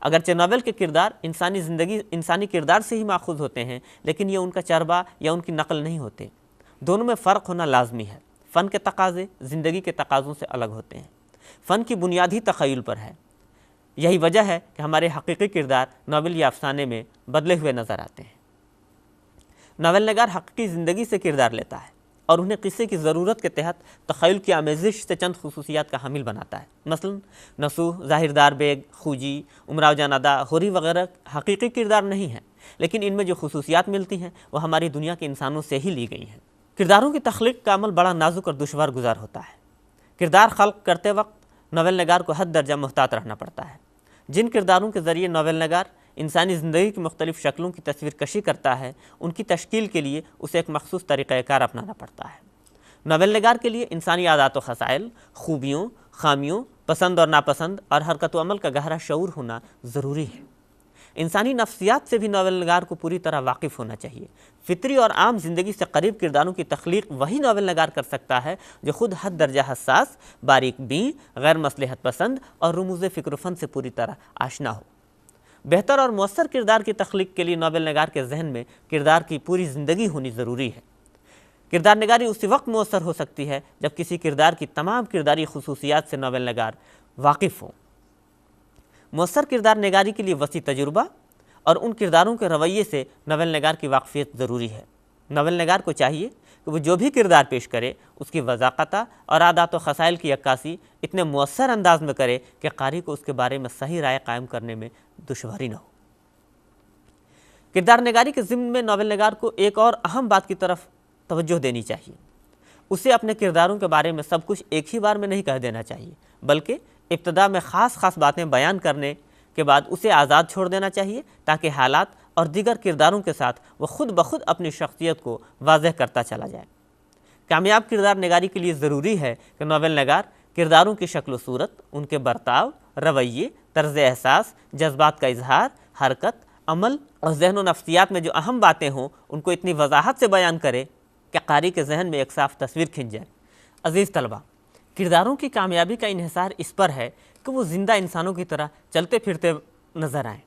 اگرچہ ناول کے کردار انسانی کردار سے ہی ماخوذ ہوتے ہیں، لیکن یہ ان کا چربا یا ان کی نقل نہیں ہوتے۔ دونوں میں فرق ہونا لازمی ہے۔ فن کے تقاضے زندگی کے تقاضوں سے الگ ہوتے ہیں۔ فن کی بنیاد ہی تخیل پر ہے۔ یہی وجہ ہے کہ ہمارے حقیقی کردار ناول یا افسانے میں بدلے ہوئے نظر آتے ہیں۔ ناول نگار حقیقی زندگی سے کردار لیتا ہے اور انہیں قصے کی ضرورت کے تحت تخیل کی آمیزش سے چند خصوصیات کا حامل بناتا ہے۔ مثلا نصوح، ظاہردار بیگ، خوجی، امراؤ جان ادا، ہوری وغیرہ حقیقی کردار نہیں ہیں، لیکن ان میں جو خصوصیات ملتی ہیں وہ ہماری دنیا کے انسانوں سے ہی لی گئی ہیں۔ کرداروں کی تخلیق کا عمل بڑا نازک اور دشوار گزار ہوتا ہے۔ کردار خلق کرتے وقت ناول نگار کو حد درجہ محتاط رہنا پڑتا ہے۔ جن کرداروں کے ذریعے ناول نگار انسانی زندگی کی مختلف شکلوں کی تصویر کشی کرتا ہے، ان کی تشکیل کے لیے اسے ایک مخصوص طریقہ کار اپنانا پڑتا ہے۔ ناول نگار کے لیے انسانی عادات و خصائل، خوبیوں، خامیوں، پسند اور ناپسند اور حرکت و عمل کا گہرا شعور ہونا ضروری ہے۔ انسانی نفسیات سے بھی ناول نگار کو پوری طرح واقف ہونا چاہیے۔ فطری اور عام زندگی سے قریب کرداروں کی تخلیق وہی ناول نگار کر سکتا ہے جو خود حد درجہ حساس، باریک بین، غیر مصلحت پسند اور رموز فکر و فن سے پوری طرح آشنا ہو۔ بہتر اور مؤثر کردار کی تخلیق کے لیے ناول نگار کے ذہن میں کردار کی پوری زندگی ہونی ضروری ہے۔ کردار نگاری اسی وقت مؤثر ہو سکتی ہے جب کسی کردار کی تمام کرداری خصوصیات سے ناول نگار واقف ہو۔ مؤثر کردار نگاری کے لیے وسیع تجربہ اور ان کرداروں کے رویے سے ناول نگار کی واقفیت ضروری ہے۔ ناول نگار کو چاہیے کہ وہ جو بھی کردار پیش کرے اس کی وضاقتہ اور عادات و خصائل کی عکاسی اتنے مؤثر انداز میں کرے کہ قاری کو اس کے بارے میں صحیح رائے قائم کرنے میں دشواری نہ ہو۔ کردار نگاری کے ضمن میں ناول نگار کو ایک اور اہم بات کی طرف توجہ دینی چاہیے۔ اسے اپنے کرداروں کے بارے میں سب کچھ ایک ہی بار میں نہیں کہہ دینا چاہیے، بلکہ ابتدا میں خاص باتیں بیان کرنے کے بعد اسے آزاد چھوڑ دینا چاہیے تاکہ حالات اور دیگر کرداروں کے ساتھ وہ خود بخود اپنی شخصیت کو واضح کرتا چلا جائے۔ کامیاب کردار نگاری کے لیے ضروری ہے کہ ناول نگار کرداروں کی شکل و صورت، ان کے برتاؤ، رویے، طرز احساس، جذبات کا اظہار، حرکت، عمل اور ذہن و نفسیات میں جو اہم باتیں ہوں ان کو اتنی وضاحت سے بیان کرے کہ قاری کے ذہن میں ایک صاف تصویر کھنچ جائے۔ عزیز طلبہ، کرداروں کی کامیابی کا انحصار اس پر ہے کہ وہ زندہ انسانوں کی طرح چلتے پھرتے نظر آئیں۔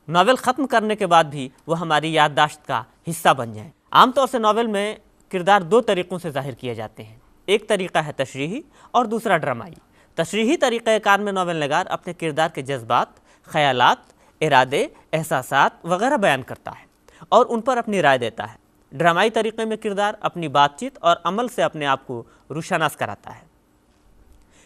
ناول ختم کرنے کے بعد بھی وہ ہماری یادداشت کا حصہ بن جائیں۔ عام طور سے ناول میں کردار دو طریقوں سے ظاہر کیے جاتے ہیں۔ ایک طریقہ ہے تشریحی اور دوسرا ڈرامائی۔ تشریحی طریقہ کار میں ناول نگار اپنے کردار کے جذبات، خیالات، ارادے، احساسات وغیرہ بیان کرتا ہے اور ان پر اپنی رائے دیتا ہے۔ ڈرامائی طریقے میں کردار اپنی بات چیت اور عمل سے اپنے آپ کو روشناس کراتا ہے۔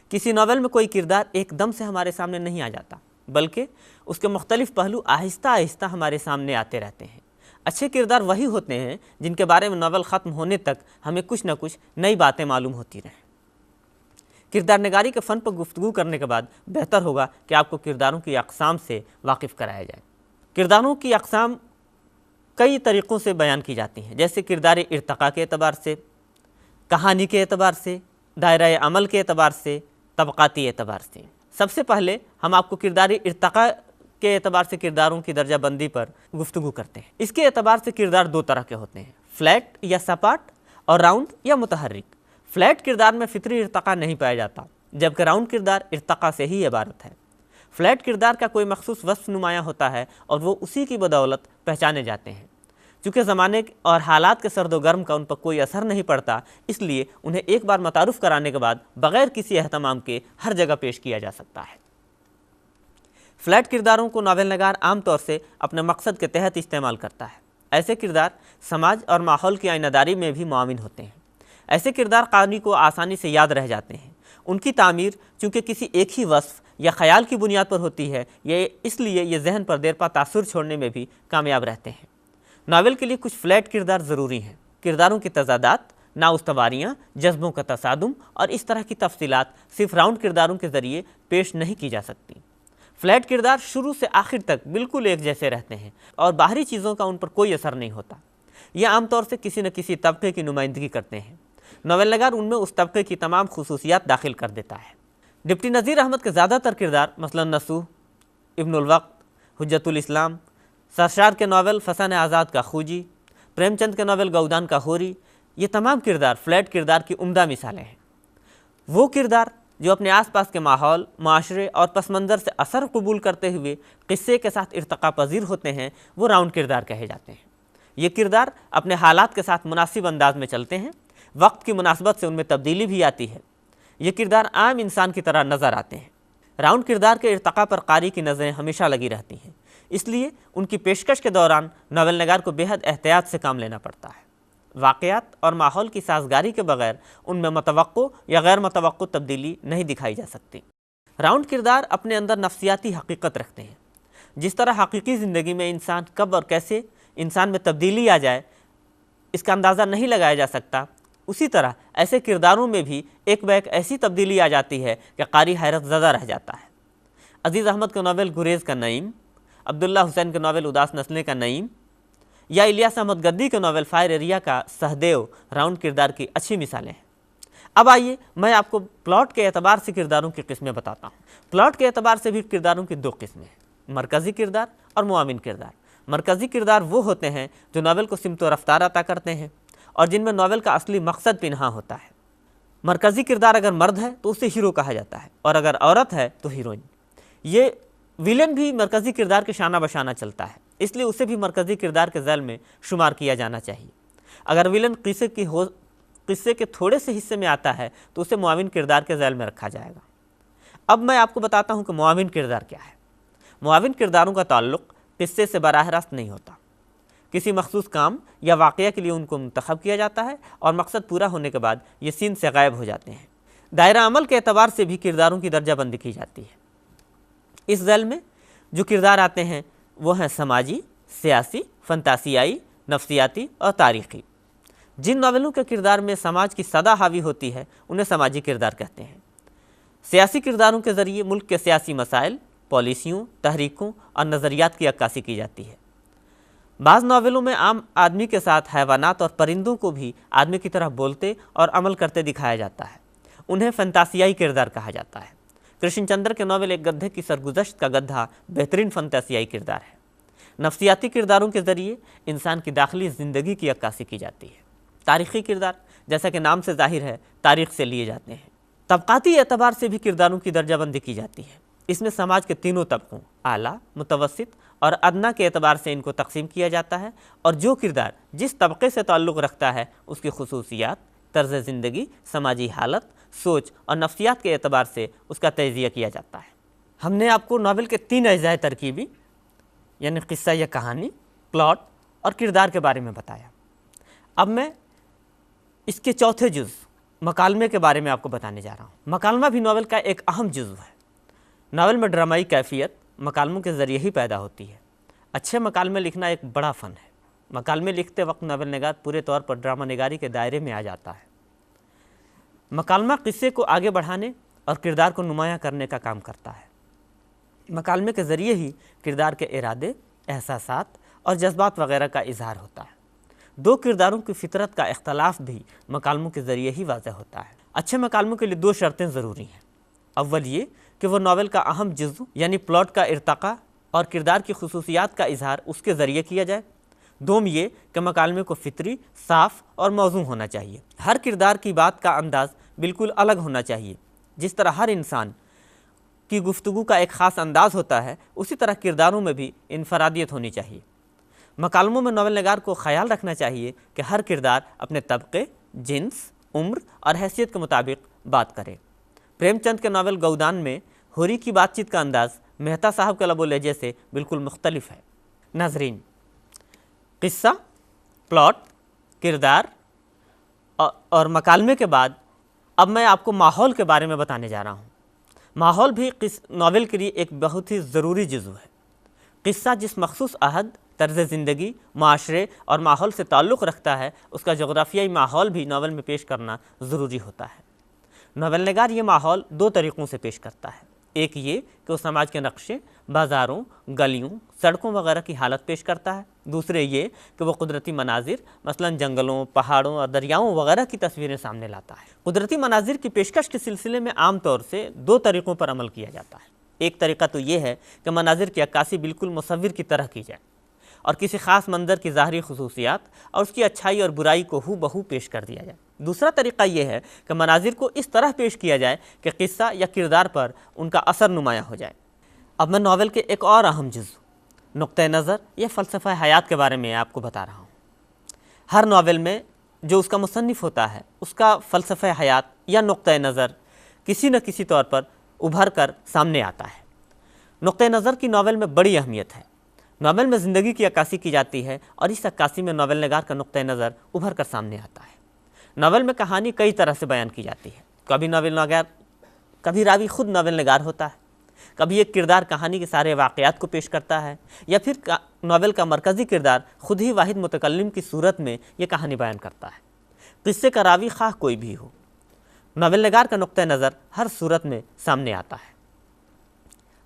کسی ناول میں کوئی کردار ایک دم سے ہمارے سامنے نہیں آ جاتا، بلکہ اس کے مختلف پہلو آہستہ آہستہ ہمارے سامنے آتے رہتے ہیں۔ اچھے کردار وہی ہوتے ہیں جن کے بارے میں ناول ختم ہونے تک ہمیں کچھ نہ کچھ نئی باتیں معلوم ہوتی رہیں۔ کردار نگاری کے فن پر گفتگو کرنے کے بعد بہتر ہوگا کہ آپ کو کرداروں کی اقسام سے واقف کرایا جائے۔ کرداروں کی اقسام کئی طریقوں سے بیان کی جاتی ہیں، جیسے کردار ارتقاء کے اعتبار سے، کہانی کے اعتبار سے، دائرہ عمل کے اعتبار سے، طبقاتی اعتبار سے۔ سب سے پہلے ہم آپ کو کردار ارتقاء کے اعتبار سے کرداروں کی درجہ بندی پر گفتگو کرتے ہیں۔ اس کے اعتبار سے کردار دو طرح کے ہوتے ہیں، فلیٹ یا سپاٹ اور راؤنڈ یا متحرک۔ فلیٹ کردار میں فطری ارتقاء نہیں پایا جاتا، جبکہ راؤنڈ کردار ارتقاء سے ہی عبارت ہے۔ فلیٹ کردار کا کوئی مخصوص وصف نمایاں ہوتا ہے اور وہ اسی کی بدولت پہچانے جاتے ہیں۔ چونکہ زمانے اور حالات کے سرد و گرم کا ان پر کوئی اثر نہیں پڑتا، اس لیے انہیں ایک بار متعارف کرانے کے بعد بغیر کسی اہتمام کے ہر جگہ پیش کیا جا سکتا ہے۔ فلیٹ کرداروں کو ناول نگار عام طور سے اپنے مقصد کے تحت استعمال کرتا ہے۔ ایسے کردار سماج اور ماحول کی آئینہ داری میں بھی معاون ہوتے ہیں۔ ایسے کردار قاری کو آسانی سے یاد رہ جاتے ہیں۔ ان کی تعمیر چونکہ کسی ایک ہی وصف یا خیال کی بنیاد پر ہوتی ہے، اس لیے یہ ذہن پر دیر پا تاثر چھوڑنے میں بھی کامیاب رہتے ہیں۔ ناول کے لیے کچھ فلیٹ کردار ضروری ہیں۔ کرداروں کی تضادات، نااستواریاں، جذبوں کا تصادم اور اس طرح کی تفصیلات صرف راؤنڈ کرداروں کے ذریعے پیش نہیں کی جا سکتی۔ فلیٹ کردار شروع سے آخر تک بالکل ایک جیسے رہتے ہیں اور باہری چیزوں کا ان پر کوئی اثر نہیں ہوتا۔ یہ عام طور سے کسی نہ کسی طبقے کی نمائندگی کرتے ہیں۔ ناول نگار ان میں اس طبقے کی تمام خصوصیات داخل کر دیتا ہے۔ ڈپٹی نذیر احمد کے زیادہ تر کردار مثلا نصوح، ابن الوقت، حجت الاسلام، سرشار کے ناول فسانہ آزاد کا خوجی، پریم چند کے ناول گودان کا ہوری، یہ تمام کردار فلیٹ کردار کی عمدہ مثالیں ہیں۔ وہ کردار جو اپنے آس پاس کے ماحول، معاشرے اور پس منظر سے اثر قبول کرتے ہوئے قصے کے ساتھ ارتقا پذیر ہوتے ہیں وہ راؤنڈ کردار کہے جاتے ہیں۔ یہ کردار اپنے حالات کے ساتھ مناسب انداز میں چلتے ہیں، وقت کی مناسبت سے ان میں تبدیلی بھی آتی ہے۔ یہ کردار عام انسان کی طرح نظر آتے ہیں۔ راؤنڈ کردار کے ارتقا پر قاری کی نظریں ہمیشہ لگی رہتی ہیں، اس لیے ان کی پیشکش کے دوران ناول نگار کو بے حد احتیاط سے کام لینا پڑتا ہے۔ واقعات اور ماحول کی سازگاری کے بغیر ان میں متوقع یا غیر متوقع تبدیلی نہیں دکھائی جا سکتی۔ راؤنڈ کردار اپنے اندر نفسیاتی حقیقت رکھتے ہیں۔ جس طرح حقیقی زندگی میں انسان کب اور کیسے انسان میں تبدیلی آ جائے اس کا اندازہ نہیں لگایا جا سکتا، اسی طرح ایسے کرداروں میں بھی ایک بیک ایسی تبدیلی آ جاتی ہے کہ قاری حیرت زدہ رہ جاتا ہے۔ عزیز احمد کا ناول گریز کا نعیم، عبداللہ حسین کے ناول اداس نسلیں کا نعیم یا الیاس احمد گدی کے ناول فائر ایریا کا سہدیو راؤنڈ کردار کی اچھی مثالیں ہیں۔ اب آئیے میں آپ کو پلاٹ کے اعتبار سے کرداروں کی قسمیں بتاتا ہوں۔ پلاٹ کے اعتبار سے بھی کرداروں کی دو قسمیں ہیں، مرکزی کردار اور معاون کردار۔ مرکزی کردار وہ ہوتے ہیں جو ناول کو سمت و رفتار عطا کرتے ہیں اور جن میں ناول کا اصلی مقصد پنہاں ہوتا ہے۔ مرکزی کردار اگر مرد ہے تو اسے ہیرو کہا جاتا ہے اور اگر عورت ہے تو ہیروئن۔ یہ ویلن بھی مرکزی کردار کے شانہ بشانہ چلتا ہے، اس لیے اسے بھی مرکزی کردار کے ذیل میں شمار کیا جانا چاہیے۔ اگر ویلن قصے کے تھوڑے سے حصے میں آتا ہے تو اسے معاون کردار کے ذیل میں رکھا جائے گا۔ اب میں آپ کو بتاتا ہوں کہ معاون کردار کیا ہے۔ معاون کرداروں کا تعلق قصے سے براہ راست نہیں ہوتا، کسی مخصوص کام یا واقعہ کے لیے ان کو منتخب کیا جاتا ہے اور مقصد پورا ہونے کے بعد یہ سین سے غائب ہو جاتے ہیں۔ دائرہ عمل کے اعتبار سے بھی کرداروں کی درجہ بندی کی جاتی ہے۔ اس ذیل میں جو کردار آتے ہیں وہ ہیں سماجی، سیاسی، فنتاسیائی، نفسیاتی اور تاریخی۔ جن ناولوں کے کردار میں سماج کی صدا حاوی ہوتی ہے انہیں سماجی کردار کہتے ہیں۔ سیاسی کرداروں کے ذریعے ملک کے سیاسی مسائل، پالیسیوں، تحریکوں اور نظریات کی عکاسی کی جاتی ہے۔ بعض ناولوں میں عام آدمی کے ساتھ حیوانات اور پرندوں کو بھی آدمی کی طرح بولتے اور عمل کرتے دکھایا جاتا ہے، انہیں فنتاسیائی کردار کہا جاتا ہے۔ کرشن چندر کے ناول ایک گدھے کی سرگزشت کا گدھا بہترین فنتاسیائی کردار ہے۔ نفسیاتی کرداروں کے ذریعے انسان کی داخلی زندگی کی عکاسی کی جاتی ہے۔ تاریخی کردار جیسا کہ نام سے ظاہر ہے تاریخ سے لیے جاتے ہیں۔ طبقاتی اعتبار سے بھی کرداروں کی درجہ بندی کی جاتی ہے۔ اس میں سماج کے تینوں طبقوں اعلیٰ، متوسط اور ادنا کے اعتبار سے ان کو تقسیم کیا جاتا ہے اور جو کردار جس طبقے سے تعلق رکھتا ہے اس کی خصوصیات، طرز زندگی، سماجی حالت، سوچ اور نفسیات کے اعتبار سے اس کا تجزیہ کیا جاتا ہے۔ ہم نے آپ کو ناول کے 3 اجزاء ترکیبی یعنی قصہ یا کہانی، پلاٹ اور کردار کے بارے میں بتایا۔ اب میں اس کے چوتھے جز مکالمے کے بارے میں آپ کو بتانے جا رہا ہوں۔ مکالمہ بھی ناول کا ایک اہم جزو ہے۔ ناول میں ڈرامائی کیفیت مکالموں کے ذریعے ہی پیدا ہوتی ہے۔ اچھے مکالمے لکھنا ایک بڑا فن ہے۔ مکالمے لکھتے وقت ناول نگار پورے طور پر ڈرامہ نگاری کے دائرے میں آ جاتا ہے۔ مکالمہ قصے کو آگے بڑھانے اور کردار کو نمایاں کرنے کا کام کرتا ہے۔ مکالمے کے ذریعے ہی کردار کے ارادے، احساسات اور جذبات وغیرہ کا اظہار ہوتا ہے۔ دو کرداروں کی فطرت کا اختلاف بھی مکالموں کے ذریعے ہی واضح ہوتا ہے۔ اچھے مکالموں کے لیے 2 شرطیں ضروری ہیں۔ اول یہ کہ وہ ناول کا اہم جزو یعنی پلاٹ کا ارتقاء اور کردار کی خصوصیات کا اظہار اس کے ذریعے کیا جائے۔ دوم یہ کہ مکالمے کو فطری، صاف اور موزوں ہونا چاہیے۔ ہر کردار کی بات کا انداز بالکل الگ ہونا چاہیے۔ جس طرح ہر انسان کی گفتگو کا ایک خاص انداز ہوتا ہے، اسی طرح کرداروں میں بھی انفرادیت ہونی چاہیے۔ مکالموں میں ناول نگار کو خیال رکھنا چاہیے کہ ہر کردار اپنے طبقے، جنس، عمر اور حیثیت کے مطابق بات کرے۔ پریم چند کے ناول گودان میں ہوری کی بات چیت کا انداز مہتا صاحب کے لب و لہجے سے بالکل مختلف ہے۔ ناظرین، قصہ، پلاٹ، کردار اور مکالمے کے بعد اب میں آپ کو ماحول کے بارے میں بتانے جا رہا ہوں۔ ماحول بھی ناول کے لیے ایک بہت ہی ضروری جزو ہے۔ قصہ جس مخصوص عہد، طرز زندگی، معاشرے اور ماحول سے تعلق رکھتا ہے اس کا جغرافیائی ماحول بھی ناول میں پیش کرنا ضروری ہوتا ہے۔ ناول نگار یہ ماحول 2 طریقوں سے پیش کرتا ہے۔ ایک یہ کہ وہ سماج کے نقشے، بازاروں، گلیوں، سڑکوں وغیرہ کی حالت پیش کرتا ہے۔ دوسرے یہ کہ وہ قدرتی مناظر مثلاً جنگلوں، پہاڑوں اور دریاؤں وغیرہ کی تصویریں سامنے لاتا ہے۔ قدرتی مناظر کی پیشکش کے سلسلے میں عام طور سے 2 طریقوں پر عمل کیا جاتا ہے۔ ایک طریقہ تو یہ ہے کہ مناظر کی عکاسی بالکل مصور کی طرح کی جائے اور کسی خاص منظر کی ظاہری خصوصیات اور اس کی اچھائی اور برائی کو ہو بہو پیش کر دیا جائے۔ دوسرا طریقہ یہ ہے کہ مناظر کو اس طرح پیش کیا جائے کہ قصہ یا کردار پر ان کا اثر نمایاں ہو جائے۔ اب میں ناول کے ایک اور اہم جزو نقطۂ نظر یا فلسفہ حیات کے بارے میں آپ کو بتا رہا ہوں۔ ہر ناول میں جو اس کا مصنف ہوتا ہے اس کا فلسفہ حیات یا نقطۂ نظر کسی نہ کسی طور پر ابھر کر سامنے آتا ہے۔ نقطۂ نظر کی ناول میں بڑی اہمیت ہے۔ ناول میں زندگی کی عکاسی کی جاتی ہے اور اس عکاسی میں ناول نگار کا نقطۂ نظر ابھر کر سامنے آتا ہے۔ ناول میں کہانی کئی طرح سے بیان کی جاتی ہے۔ کبھی راوی خود ناول نگار ہوتا ہے، کبھی ایک کردار کہانی کے سارے واقعات کو پیش کرتا ہے، یا پھر ناول کا مرکزی کردار خود ہی واحد متکلم کی صورت میں یہ کہانی بیان کرتا ہے۔ قصے کا راوی خواہ کوئی بھی ہو، ناول نگار کا نقطۂ نظر ہر صورت میں سامنے آتا ہے۔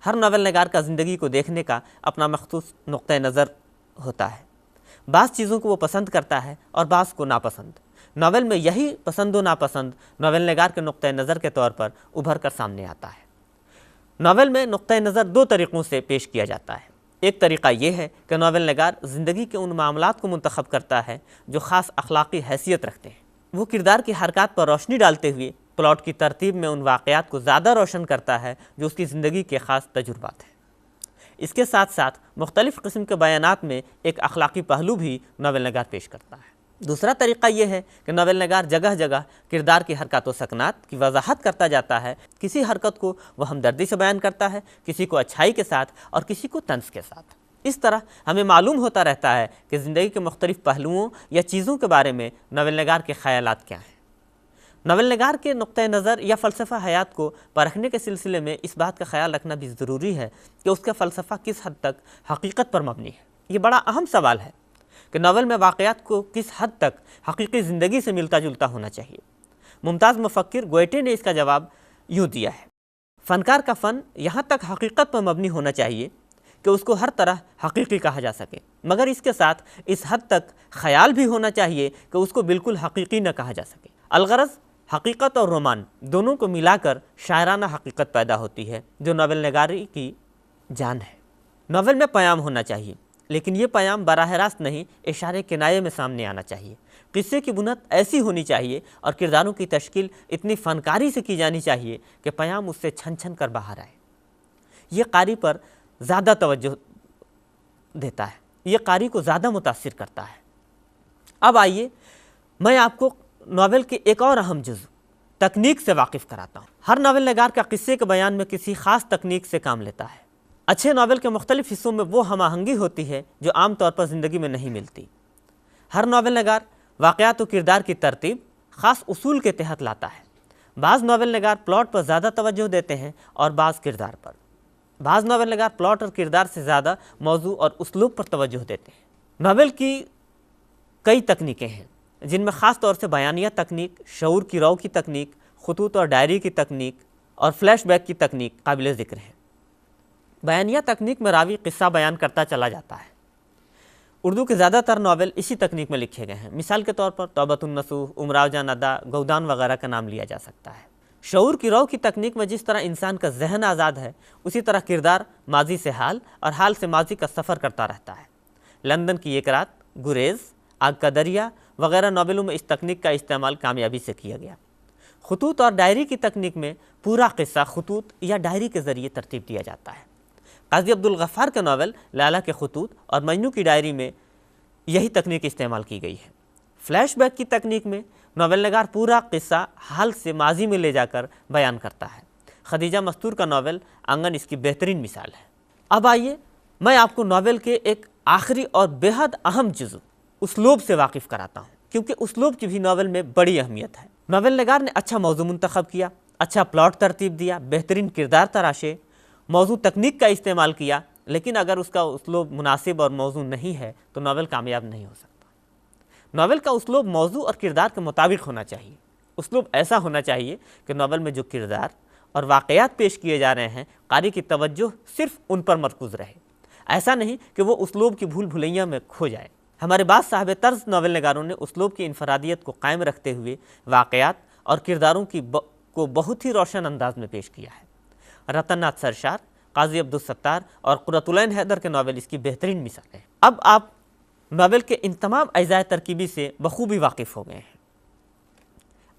ہر ناول نگار کا زندگی کو دیکھنے کا اپنا مخصوص نقطۂ نظر ہوتا ہے۔ بعض چیزوں کو وہ پسند کرتا ہے اور بعض کو ناپسند۔ ناول میں یہی پسند و ناپسند ناول نگار کے نقطۂ نظر کے طور پر ابھر کر سامنے آتا ہے۔ ناول میں نقطۂ نظر دو طریقوں سے پیش کیا جاتا ہے۔ ایک طریقہ یہ ہے کہ ناول نگار زندگی کے ان معاملات کو منتخب کرتا ہے جو خاص اخلاقی حیثیت رکھتے ہیں۔ وہ کردار کی حرکات پر روشنی ڈالتے ہوئے پلاٹ کی ترتیب میں ان واقعات کو زیادہ روشن کرتا ہے جو اس کی زندگی کے خاص تجربات ہیں۔ اس کے ساتھ ساتھ مختلف قسم کے بیانات میں ایک اخلاقی پہلو بھی ناول نگار پیش کرتا ہے۔ دوسرا طریقہ یہ ہے کہ ناول نگار جگہ جگہ کردار کی حرکات و سکنات کی وضاحت کرتا جاتا ہے۔ کسی حرکت کو وہ ہمدردی سے بیان کرتا ہے، کسی کو اچھائی کے ساتھ اور کسی کو طنز کے ساتھ۔ اس طرح ہمیں معلوم ہوتا رہتا ہے کہ زندگی کے مختلف پہلوؤں یا چیزوں کے بارے میں ناول نگار کے خیالات کیا ہیں۔ ناول نگار کے نقطۂ نظر یا فلسفہ حیات کو پرکھنے کے سلسلے میں اس بات کا خیال رکھنا بھی ضروری ہے کہ اس کا فلسفہ کس حد تک حقیقت پر مبنی ہے۔ یہ بڑا اہم سوال ہے کہ ناول میں واقعات کو کس حد تک حقیقی زندگی سے ملتا جلتا ہونا چاہیے۔ ممتاز مفکر گوئٹے نے اس کا جواب یوں دیا ہے: فنکار کا فن یہاں تک حقیقت پر مبنی ہونا چاہیے کہ اس کو ہر طرح حقیقی کہا جا سکے، مگر اس کے ساتھ اس حد تک خیال بھی ہونا چاہیے کہ اس کو بالکل حقیقی نہ کہا جا سکے۔ الغرض حقیقت اور رومان دونوں کو ملا کر شاعرانہ حقیقت پیدا ہوتی ہے جو ناول نگاری کی جان ہے۔ ناول میں پیام ہونا چاہیے، لیکن یہ پیام براہ راست نہیں، اشارے کنایے میں سامنے آنا چاہیے۔ قصے کی بنیاد ایسی ہونی چاہیے اور کرداروں کی تشکیل اتنی فنکاری سے کی جانی چاہیے کہ پیام اس سے چھن چھن کر باہر آئے۔ یہ قاری پر زیادہ توجہ دیتا ہے، یہ قاری کو زیادہ متاثر کرتا ہے۔ اب آئیے میں آپ کو ناول کے ایک اور اہم جزو تکنیک سے واقف کراتا ہوں۔ ہر ناول نگار کا قصے کے بیان میں کسی خاص تکنیک سے کام لیتا ہے۔ اچھے ناول کے مختلف حصوں میں وہ ہم آہنگی ہوتی ہے جو عام طور پر زندگی میں نہیں ملتی۔ ہر ناول نگار واقعات و کردار کی ترتیب خاص اصول کے تحت لاتا ہے۔ بعض ناول نگار پلاٹ پر زیادہ توجہ دیتے ہیں اور بعض کردار پر۔ بعض ناول نگار پلاٹ اور کردار سے زیادہ موضوع اور اسلوب پر توجہ دیتے ہیں۔ ناول کی کئی تکنیکیں ہیں جن میں خاص طور سے بیانیہ تکنیک، شعور کی رو کی تکنیک، خطوط اور ڈائری کی تکنیک اور فلیش بیک کی تکنیک قابل ذکر ہے۔ بیانیہ تکنیک میں راوی قصہ بیان کرتا چلا جاتا ہے۔ اردو کے زیادہ تر ناول اسی تکنیک میں لکھے گئے ہیں۔ مثال کے طور پر توبۃ النصوح، امراؤ جان ادا، گودان وغیرہ کا نام لیا جا سکتا ہے۔ شعور کی رو کی تکنیک میں جس طرح انسان کا ذہن آزاد ہے، اسی طرح کردار ماضی سے حال اور حال سے ماضی کا سفر کرتا رہتا ہے۔ لندن کی ایک رات، گریز، آگ کا دریا وغیرہ ناولوں میں اس تکنیک کا استعمال کامیابی سے کیا گیا۔ خطوط اور ڈائری کی تکنیک میں پورا قصہ خطوط یا ڈائری کے ذریعے ترتیب دیا جاتا ہے۔ قاضی عبدالغفار کے ناول لیلا کے خطوط اور مجنوں کی ڈائری میں یہی تکنیک استعمال کی گئی ہے۔ فلیش بیک کی تکنیک میں ناول نگار پورا قصہ حال سے ماضی میں لے جا کر بیان کرتا ہے۔ خدیجہ مستور کا ناول آنگن اس کی بہترین مثال ہے۔ اب آئیے میں آپ کو ناول کے ایک آخری اور بے حد اہم جزو اسلوب سے واقف کراتا ہوں، کیونکہ اسلوب کی بھی ناول میں بڑی اہمیت ہے۔ ناول نگار نے اچھا موضوع منتخب کیا، اچھا پلاٹ ترتیب دیا، بہترین کردار تراشے، موضوع تکنیک کا استعمال کیا، لیکن اگر اس کا اسلوب مناسب اور موضوع نہیں ہے تو ناول کامیاب نہیں ہو سکتا۔ ناول کا اسلوب موضوع اور کردار کے مطابق ہونا چاہیے۔ اسلوب ایسا ہونا چاہیے کہ ناول میں جو کردار اور واقعات پیش کیے جا رہے ہیں، قاری کی توجہ صرف ان پر مرکوز رہے۔ ایسا نہیں کہ وہ اسلوب کی بھول بھلیاں میں کھو جائے۔ ہمارے بعض صاحب طرز ناول نگاروں نے اسلوب کی انفرادیت کو قائم رکھتے ہوئے واقعات اور کرداروں کو بہت ہی روشن انداز میں پیش کیا ہے۔ رتن ناتھ سرشار، قاضی عبدالستار اور قرۃ العین حیدر کے ناول اس کی بہترین مثال ہے۔ اب آپ ناول کے ان تمام اجزاء ترکیبی سے بخوبی واقف ہو گئے ہیں۔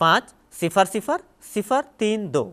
500032।